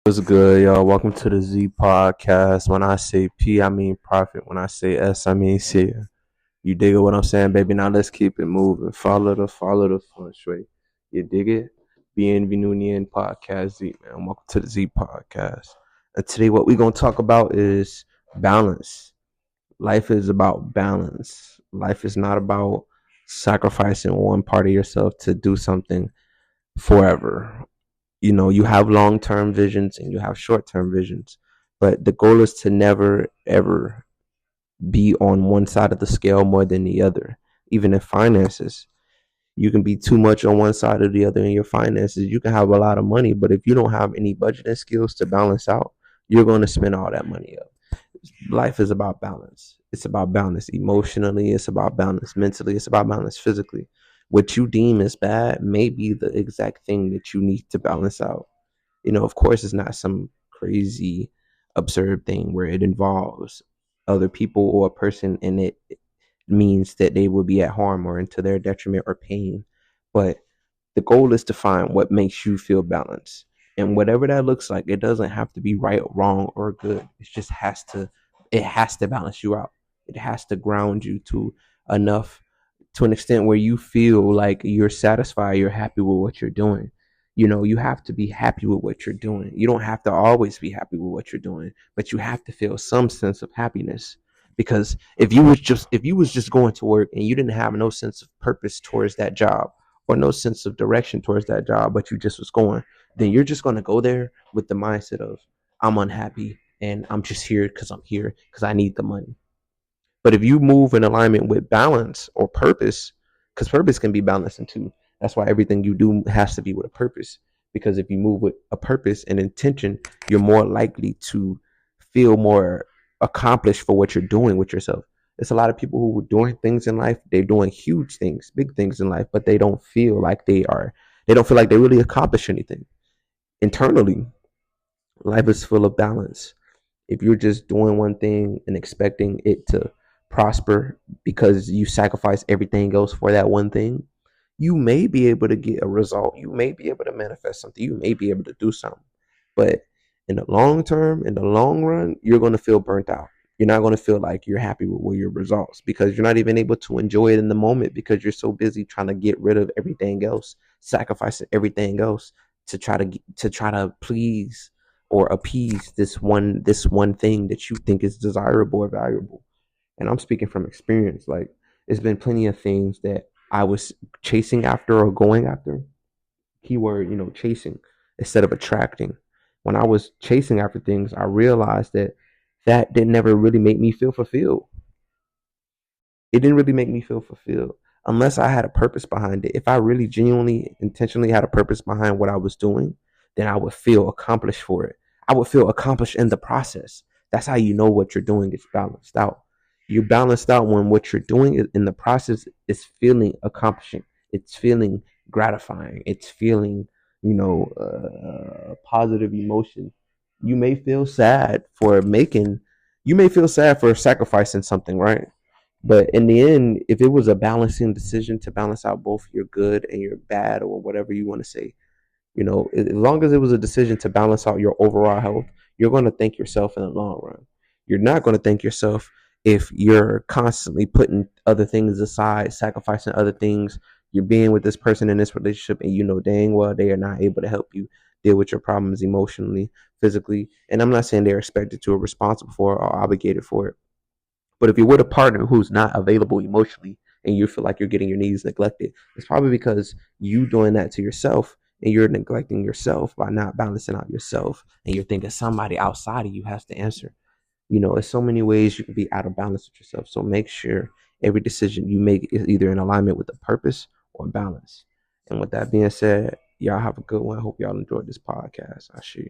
What's good, y'all? Welcome to the Z Podcast. When I say P, I mean profit. When I say S, I mean see. You dig it what I'm saying, baby? Now let's keep it moving. Follow the fun straight. You dig it? Bienvenue in Podcast Z, man. Welcome to the Z Podcast. And today what we're gonna talk about is balance. Life is about balance. Life is not about sacrificing one part of yourself to do something forever. You have long-term visions and you have short-term visions, but the goal is to never ever be on one side of the scale more than the other. Even in finances, you can be too much on one side or the other in your finances. You can have a lot of money, but if you don't have any budgeting skills to balance out, you're going to spend all that money up. Life is about balance. It's about balance emotionally, it's about balance mentally, it's about balance physically. What you deem as bad may be the exact thing that you need to balance out. Of course, it's not some crazy, absurd thing where it involves other people or a person and it means that they will be at harm or into their detriment or pain. But the goal is to find what makes you feel balanced. And whatever that looks like, it doesn't have to be right, wrong, or good. It has to balance you out. It has to ground you enough to an extent where you feel like you're satisfied, you're happy with what you're doing. You have to be happy with what you're doing. You don't have to always be happy with what you're doing, but you have to feel some sense of happiness. Because if you was just going to work and you didn't have no sense of purpose towards that job or no sense of direction towards that job, but you just was going, then you're just going to go there with the mindset of I'm unhappy and I'm just here because I'm here because I need the money. But if you move in alignment with balance or purpose, because purpose can be balanced in two, that's why everything you do has to be with a purpose. Because if you move with a purpose and intention, you're more likely to feel more accomplished for what you're doing with yourself. There's a lot of people who are doing things in life, they're doing huge things, big things in life, but they don't feel like they really accomplish anything. Internally, life is full of balance. If you're just doing one thing and expecting it to prosper because you sacrifice everything else for that one thing, you may be able to get a result. You may be able to manifest something. You may be able to do something. But in the long term, in the long run, you're going to feel burnt out. You're not going to feel like you're happy with your results because you're not even able to enjoy it in the moment because you're so busy trying to get rid of everything else, sacrificing everything else to try to please or appease this one thing that you think is desirable or valuable. And I'm speaking from experience. Like, there's been plenty of things that I was chasing after or going after. Keyword, chasing instead of attracting. When I was chasing after things, I realized that didn't never really make me feel fulfilled. It didn't really make me feel fulfilled unless I had a purpose behind it. If I really genuinely, intentionally had a purpose behind what I was doing, then I would feel accomplished for it. I would feel accomplished in the process. That's how you know what you're doing is balanced out. You're balanced out when what you're doing in the process is feeling accomplishing. It's feeling gratifying. It's feeling, positive emotion. You may feel sad for making, you may feel sad for sacrificing something, right? But in the end, if it was a balancing decision to balance out both your good and your bad or whatever you want to say, as long as it was a decision to balance out your overall health, you're going to thank yourself in the long run. You're not going to thank yourself if you're constantly putting other things aside, sacrificing other things. You're being with this person in this relationship, and you know dang well they are not able to help you deal with your problems emotionally, physically. And I'm not saying they're expected to or responsible for it or obligated for it. But if you're with a partner who's not available emotionally and you feel like you're getting your needs neglected, it's probably because you doing that to yourself and you're neglecting yourself by not balancing out yourself. And you're thinking somebody outside of you has to answer. There's so many ways you can be out of balance with yourself. So make sure every decision you make is either in alignment with a purpose or balance. And with that being said, y'all have a good one. I hope y'all enjoyed this podcast. I sure.